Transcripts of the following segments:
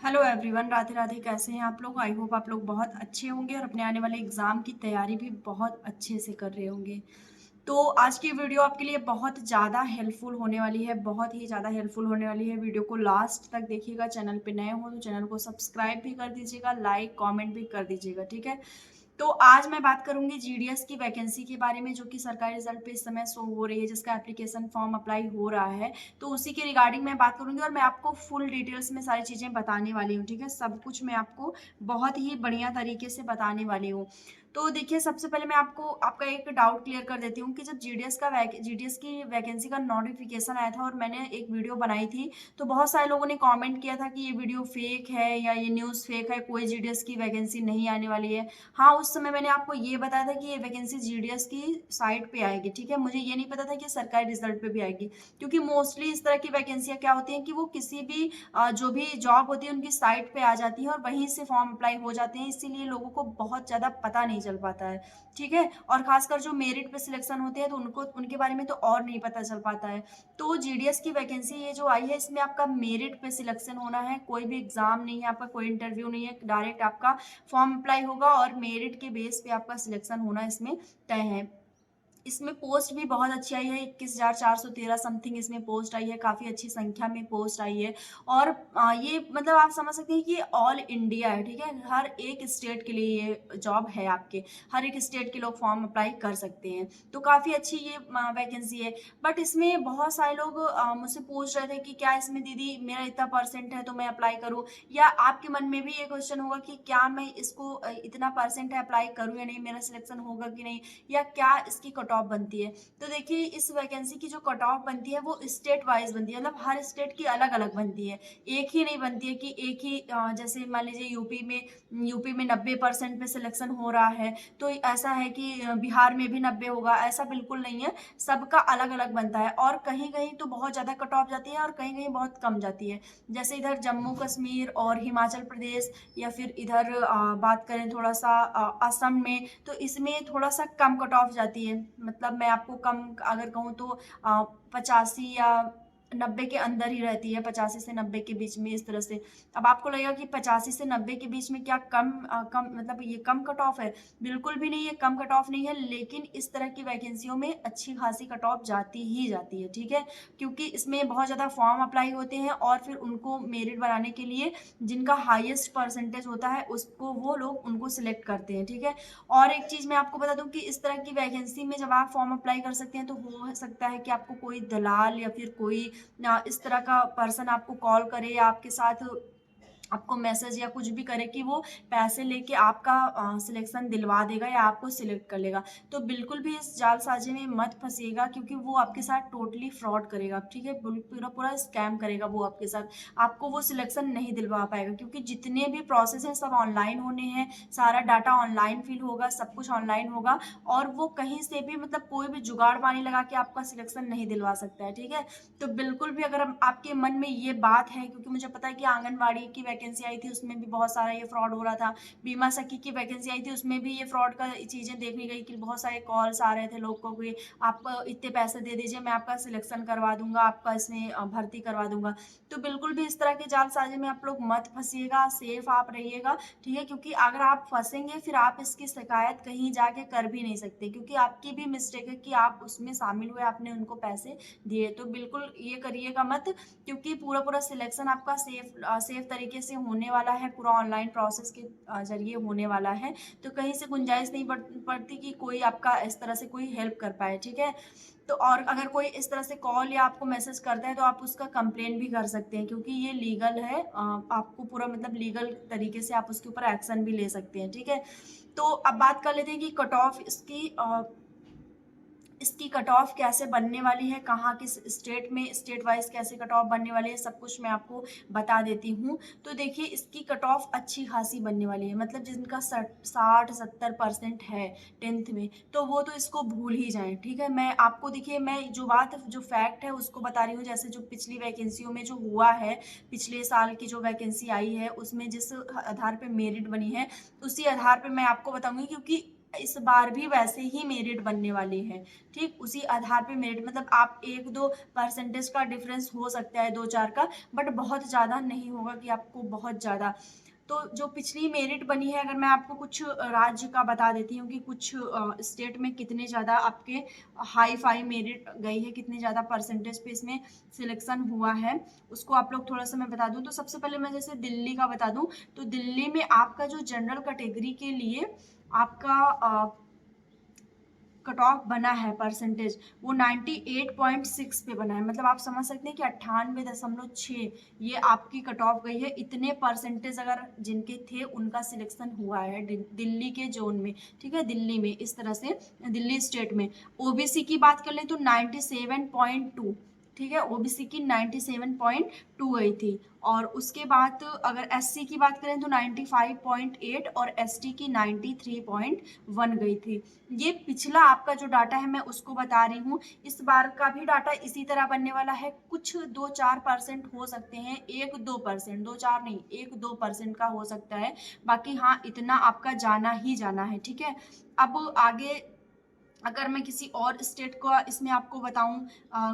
Hello everyone, Radhe Radhe. कैसे हैं आप लोग? आई होप आप लोग बहुत अच्छे होंगे और अपने आने वाले एग्ज़ाम की तैयारी भी बहुत अच्छे से कर रहे होंगे। तो आज की वीडियो आपके लिए बहुत ज़्यादा हेल्पफुल होने वाली है, बहुत ही ज़्यादा हेल्पफुल होने वाली है। वीडियो को लास्ट तक देखिएगा। चैनल पे नए हो तो चैनल को सब्सक्राइब भी कर दीजिएगा, लाइक कमेंट भी कर दीजिएगा, ठीक है। तो आज मैं बात करूंगी जीडीएस की वैकेंसी के बारे में, जो कि सरकारी रिजल्ट पे इस समय शो हो रही है, जिसका एप्लीकेशन फॉर्म अप्लाई हो रहा है। तो उसी के रिगार्डिंग मैं बात करूंगी और मैं आपको फुल डिटेल्स में सारी चीजें बताने वाली हूँ, ठीक है। सब कुछ मैं आपको बहुत ही बढ़िया तरीके से बताने वाली हूँ। तो देखिए, सबसे पहले मैं आपको आपका एक डाउट क्लियर कर देती हूँ कि जब जीडीएस की वैकेंसी का नोटिफिकेशन आया था और मैंने एक वीडियो बनाई थी, तो बहुत सारे लोगों ने कमेंट किया था कि ये वीडियो फेक है या ये न्यूज़ फेक है, कोई जीडीएस की वैकेंसी नहीं आने वाली है। हाँ, उस समय मैंने आपको ये बताया था कि ये वैकेंसी जीडीएस की साइट पे आएगी, ठीक है। मुझे ये नहीं पता था कि सरकारी रिजल्ट पे भी आएगी, क्योंकि मोस्टली इस तरह की वैकेंसियां क्या होती हैं कि वो किसी भी जो भी जॉब होती है उनकी साइट पे आ जाती है और वहीं से फॉर्म अप्लाई हो जाते हैं, इसीलिए लोगों को बहुत ज़्यादा पता नहीं चल पाता है, ठीक है। और खासकर जो मेरिट पे सिलेक्शन होते हैं तो उनको उनके बारे में तो और नहीं पता चल पाता है। तो जीडीएस की वैकेंसी ये जो आई है, इसमें आपका मेरिट पे सिलेक्शन होना है, कोई भी एग्जाम नहीं है, आपका कोई इंटरव्यू नहीं है, डायरेक्ट आपका फॉर्म अप्लाई होगा और मेरिट के बेस पे आपका सिलेक्शन होना इसमें तय है। इसमें पोस्ट भी बहुत अच्छी आई है, 21,413 समथिंग इसमें पोस्ट आई है, काफ़ी अच्छी संख्या में पोस्ट आई है। और ये मतलब आप समझ सकते हैं कि ऑल इंडिया है, ठीक है। हर एक स्टेट के लिए ये जॉब है आपके, हर एक स्टेट के लोग फॉर्म अप्लाई कर सकते हैं। तो काफ़ी अच्छी ये वैकेंसी है। बट इसमें बहुत सारे लोग मुझसे पूछ रहे थे कि क्या इसमें दीदी मेरा इतना परसेंट है तो मैं अप्लाई करूँ, या आपके मन में भी ये क्वेश्चन होगा कि क्या मैं इसको इतना परसेंट है अप्लाई करूँ या नहीं, मेरा सिलेक्शन होगा कि नहीं, या क्या इसकी कट ऑफ बनती है। तो देखिए, इस वैकेंसी की जो कट ऑफ बनती है वो स्टेट वाइज बनती है, मतलब हर स्टेट की अलग अलग बनती है। एक ही नहीं बनती है कि एक ही जैसे मान लीजिए यूपी में 90% पे सिलेक्शन हो रहा है तो ऐसा है कि बिहार में भी 90 होगा, ऐसा बिल्कुल नहीं है। सबका अलग अलग बनता है और कहीं कहीं तो बहुत ज़्यादा कट ऑफ जाती है और कहीं कहीं बहुत कम जाती है। जैसे इधर जम्मू कश्मीर और हिमाचल प्रदेश, या फिर इधर बात करें थोड़ा सा असम में, तो इसमें थोड़ा सा कम कट ऑफ जाती है। मतलब मैं आपको कम अगर कहूँ तो 85 या 90 के अंदर ही रहती है, 85 से 90 के बीच में, इस तरह से। अब आपको लगेगा कि 85 से 90 के बीच में क्या कम मतलब ये कम कट ऑफ है? बिल्कुल भी नहीं है, कम कट ऑफ नहीं है, लेकिन इस तरह की वैकेंसियों में अच्छी खासी कट ऑफ जाती ही जाती है, ठीक है। क्योंकि इसमें बहुत ज़्यादा फॉर्म अप्लाई होते हैं और फिर उनको मेरिट बनाने के लिए जिनका हाईएस्ट परसेंटेज होता है उसको वो लोग उनको सिलेक्ट करते हैं, ठीक है। और एक चीज़ मैं आपको बता दूं कि इस तरह की वैकेंसी में जब आप फॉर्म अप्लाई कर सकते हैं तो हो सकता है कि आपको कोई दलाल या फिर कोई इस तरह का पर्सन आपको कॉल करे या आपके साथ आपको मैसेज या कुछ भी करे कि वो पैसे लेके आपका सिलेक्शन दिलवा देगा या आपको सिलेक्ट कर लेगा। तो बिल्कुल भी इस जालसाजी में मत फंसिएगा, क्योंकि वो आपके साथ टोटली फ्रॉड करेगा, ठीक है। पूरा पूरा स्कैम करेगा वो आपके साथ, आपको वो सिलेक्शन नहीं दिलवा पाएगा, क्योंकि जितने भी प्रोसेस हैं सब ऑनलाइन होने हैं, सारा डाटा ऑनलाइन फिल होगा, सब कुछ ऑनलाइन होगा। और वो कहीं से भी मतलब कोई भी जुगाड़ पानी लगा के आपका सिलेक्शन नहीं दिलवा सकता है, ठीक है। तो बिल्कुल भी अगर आपके मन में ये बात है, क्योंकि मुझे पता है कि आंगनबाड़ी की वैकेंसी आई थी उसमें भी बहुत सारा ये फ्रॉड हो रहा था, बीमा सखी की वैकेंसी आई थी उसमें भी ये फ्रॉड का चीजें देखने गई कि बहुत सारे कॉल्स आ रहे थे लोग को कि आप इतने पैसे दे दीजिए, मैं आपका सिलेक्शन करवा दूंगा, आपका इसमें भर्ती करवा दूंगा। तो बिल्कुल भी इस तरह के जालसाजी में आप लोग मत फंसिएगा, सेफ आप रहिएगा, ठीक है। क्योंकि अगर आप फंसेंगे फिर आप इसकी शिकायत कहीं जाके कर भी नहीं सकते, क्योंकि आपकी भी मिस्टेक है कि आप उसमें शामिल हुए, आपने उनको पैसे दिए। तो बिल्कुल ये करिएगा मत, क्योंकि पूरा पूरा सिलेक्शन आपका सेफ तरीके से होने वाला है, पूरा ऑनलाइन प्रोसेस के जरिए होने वाला है। तो कहीं से गुंजाइश नहीं पड़ती कि कोई आपका इस तरह से कोई हेल्प कर पाए, ठीक है। तो और अगर कोई इस तरह से कॉल या आपको मैसेज करता है तो आप उसका कंप्लेन भी कर सकते हैं, क्योंकि ये लीगल है। आपको पूरा मतलब लीगल तरीके से आप उसके ऊपर एक्शन भी ले सकते हैं, ठीक है। तो अब बात कर लेते हैं कि कट ऑफ इसकी कट ऑफ कैसे बनने वाली है, कहाँ किस स्टेट में, स्टेट वाइज कैसे कट ऑफ बनने वाली है, सब कुछ मैं आपको बता देती हूँ। तो देखिए, इसकी कट ऑफ अच्छी खासी बनने वाली है, मतलब जिनका 60-70% है 10th में, तो वो तो इसको भूल ही जाएं, ठीक है। मैं आपको देखिए, मैं जो फैक्ट है उसको बता रही हूँ। जैसे जो पिछली वैकेंसियों में जो हुआ है, पिछले साल की जो वैकेंसी आई है उसमें जिस आधार पर मेरिट बनी है उसी आधार पर मैं आपको बताऊंगी, क्योंकि इस बार भी वैसे ही मेरिट बनने वाली है। ठीक, उसी आधार पे मेरिट, मतलब आप 1-2 परसेंटेज का डिफरेंस हो सकता है, 2-4 का, बट बहुत ज़्यादा नहीं होगा कि आपको बहुत ज़्यादा। तो जो पिछली मेरिट बनी है, अगर मैं आपको कुछ राज्य का बता देती हूँ कि कुछ स्टेट में कितने ज़्यादा आपके हाई फाई मेरिट गई है, कितने ज़्यादा परसेंटेज पे इसमें सिलेक्शन हुआ है, उसको आप लोग थोड़ा सा मैं बता दूँ। तो सबसे पहले मैं जैसे दिल्ली का बता दूँ, तो दिल्ली में आपका जो जनरल कैटेगरी के लिए आपका कट ऑफ बना है परसेंटेज, वो 98.6 पे बना है। मतलब आप समझ सकते हैं कि 98.6 ये आपकी कट ऑफ गई है। इतने परसेंटेज अगर जिनके थे उनका सिलेक्शन हुआ है दिल्ली के जोन में। ठीक है, दिल्ली में इस तरह से, दिल्ली स्टेट में। ओबीसी की बात कर ले तो 97.2, ठीक है, ओबीसी की 97.2 गई थी। और उसके बाद अगर एससी की बात करें तो 95.8 और एसटी की 93.1 गई थी। ये पिछला आपका जो डाटा है मैं उसको बता रही हूँ। इस बार का भी डाटा इसी तरह बनने वाला है। कुछ 2-4% हो सकते हैं, 1-2%, 2-4 नहीं, 1-2% का हो सकता है। बाकी हाँ, इतना आपका जाना ही जाना है। ठीक है, अब आगे अगर मैं किसी और स्टेट का इसमें आपको बताऊं,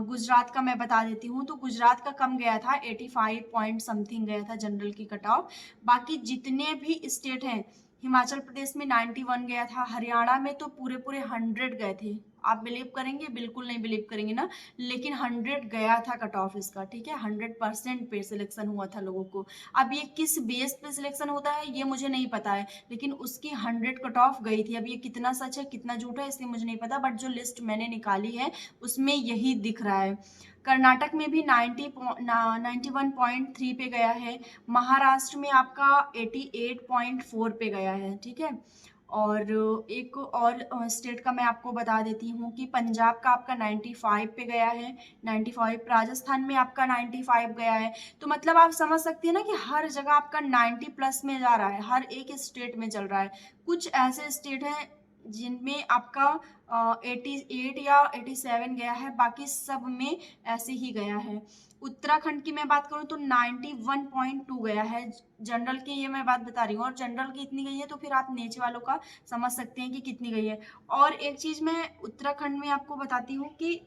गुजरात का मैं बता देती हूँ। तो गुजरात का कम गया था, 85 पॉइंट समथिंग गया था जनरल की कट ऑफ। बाकी जितने भी स्टेट हैं, हिमाचल प्रदेश में 91 गया था, हरियाणा में तो पूरे पूरे 100 गए थे। आप बिलीव करेंगे? बिल्कुल नहीं बिलीव करेंगे ना, लेकिन 100 गया था कट ऑफ इसका। ठीक है, 100% पे सिलेक्शन हुआ था लोगों को। अब ये किस बेस पे सिलेक्शन होता है ये मुझे नहीं पता है, लेकिन उसकी 100 कट ऑफ गई थी। अब ये कितना सच है कितना झूठ है इसलिए मुझे नहीं पता, बट जो लिस्ट मैंने निकाली है उसमें यही दिख रहा है। कर्नाटक में भी 91.3 पे गया है। महाराष्ट्र में आपका 88.4 पे गया है। ठीक है, और एक और स्टेट का मैं आपको बता देती हूँ कि पंजाब का आपका 95 पे गया है, 95। राजस्थान में आपका 95 गया है। तो मतलब आप समझ सकते हैं ना कि हर जगह आपका 90 प्लस में जा रहा है, हर एक स्टेट में चल रहा है। कुछ ऐसे स्टेट हैं जिनमें आपका 88 या 87 गया है, बाकी सब में ऐसे ही गया है। उत्तराखंड की मैं बात करूं तो 91.2 गया है जनरल की, ये मैं बात बता रही हूँ। और जनरल की इतनी गई है तो फिर आप नीचे वालों का समझ सकते हैं कि कितनी गई है। और एक चीज मैं उत्तराखंड में आपको बताती हूँ कि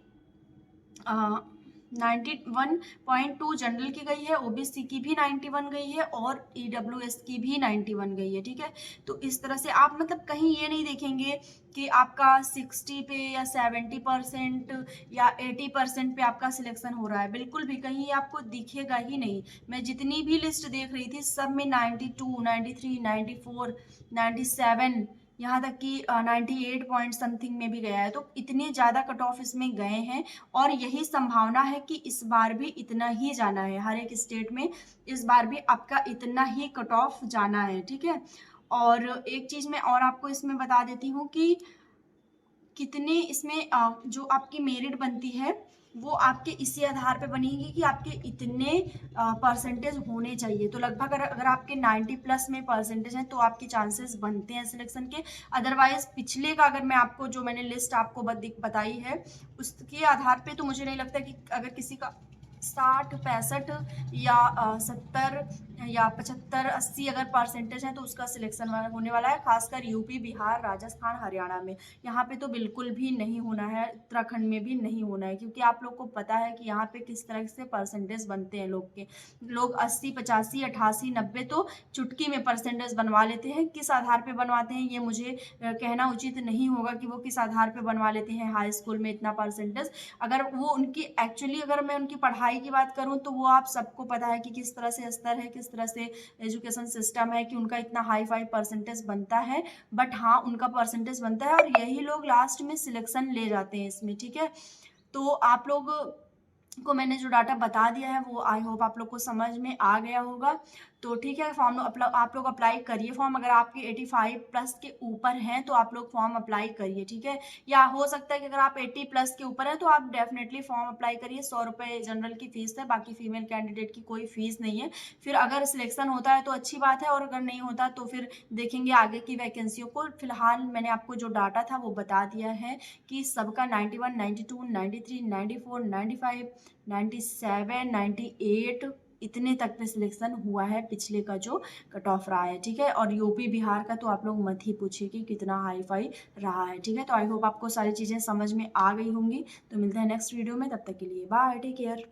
91.2 जनरल की गई है, ओबीसी की भी 91 गई है और ईडब्ल्यूएस की भी 91 गई है। ठीक है, तो इस तरह से आप मतलब कहीं ये नहीं देखेंगे कि आपका 60 पे या 70% या 80% पे आपका सिलेक्शन हो रहा है। बिल्कुल भी कहीं आपको दिखेगा ही नहीं। मैं जितनी भी लिस्ट देख रही थी सब में 92, 93, 94, 97, यहाँ तक कि 98 पॉइंट समथिंग में भी गया है। तो इतने ज़्यादा कट ऑफ इसमें गए हैं और यही संभावना है कि इस बार भी इतना ही जाना है। हर एक स्टेट में इस बार भी आपका इतना ही कट ऑफ जाना है। ठीक है, और एक चीज़ मैं और आपको इसमें बता देती हूँ कि कितने इसमें जो आपकी मेरिट बनती है वो आपके इसी आधार पे बनेगी कि आपके इतने परसेंटेज होने चाहिए। तो लगभग अगर आपके 90 प्लस में परसेंटेज हैं तो आपके चांसेस बनते हैं सिलेक्शन के। अदरवाइज पिछले का अगर मैं आपको जो मैंने लिस्ट आपको बताई है उसके आधार पे तो मुझे नहीं लगता कि अगर किसी का 60, 65 या 70 या 75, 80 अगर परसेंटेज है तो उसका सिलेक्शन होने वाला है। खासकर यूपी, बिहार, राजस्थान, हरियाणा में यहाँ पे तो बिल्कुल भी नहीं होना है। उत्तराखंड में भी नहीं होना है, क्योंकि आप लोग को पता है कि यहाँ पे किस तरह से परसेंटेज बनते हैं लोग के। लोग 80, 85, 88, 90 तो चुटकी में परसेंटेज बनवा लेते हैं। किस आधार पे बनवाते हैं ये मुझे कहना उचित नहीं होगा कि वो किस आधार पे बनवा लेते हैं हाई स्कूल में इतना परसेंटेज। अगर वो उनकी एक्चुअली अगर मैं उनकी पढ़ाई की बात करूँ तो वो आप सबको पता है कि किस तरह से स्तर है, किस तरह से एजुकेशन सिस्टम है कि उनका इतना हाई फाई परसेंटेज बनता है। बट हाँ, उनका परसेंटेज बनता है और यही लोग लास्ट में सिलेक्शन ले जाते हैं इसमें। ठीक है, तो आप लोग को मैंने जो डाटा बता दिया है वो आई होप आप लोग को समझ में आ गया होगा। तो ठीक है, फॉर्म आप लोग अप्लाई करिए फॉर्म। अगर आपके 85 प्लस के ऊपर हैं तो आप लोग फॉर्म अप्लाई करिए। ठीक है, या हो सकता है कि अगर आप 80 प्लस के ऊपर हैं तो आप डेफिनेटली फॉर्म अप्लाई करिए। 100 रुपये जनरल की फीस है, बाकी फीमेल कैंडिडेट की कोई फीस नहीं है। फिर अगर सिलेक्शन होता है तो अच्छी बात है, और अगर नहीं होता तो फिर देखेंगे आगे की वैकेंसियों को। फिलहाल मैंने आपको जो डाटा था वो बता दिया है कि सबका 91, 92, 93, 94, 95, 97, 98 इतने तक पे सिलेक्शन हुआ है पिछले का जो कट ऑफ रहा है, ठीक है। और यूपी बिहार का तो आप लोग मत ही पूछिए कि कितना हाई फाई रहा है, ठीक है। तो आई होप आपको सारी चीज़ें समझ में आ गई होंगी। तो मिलते हैं नेक्स्ट वीडियो में, तब तक के लिए बाय, टेक केयर।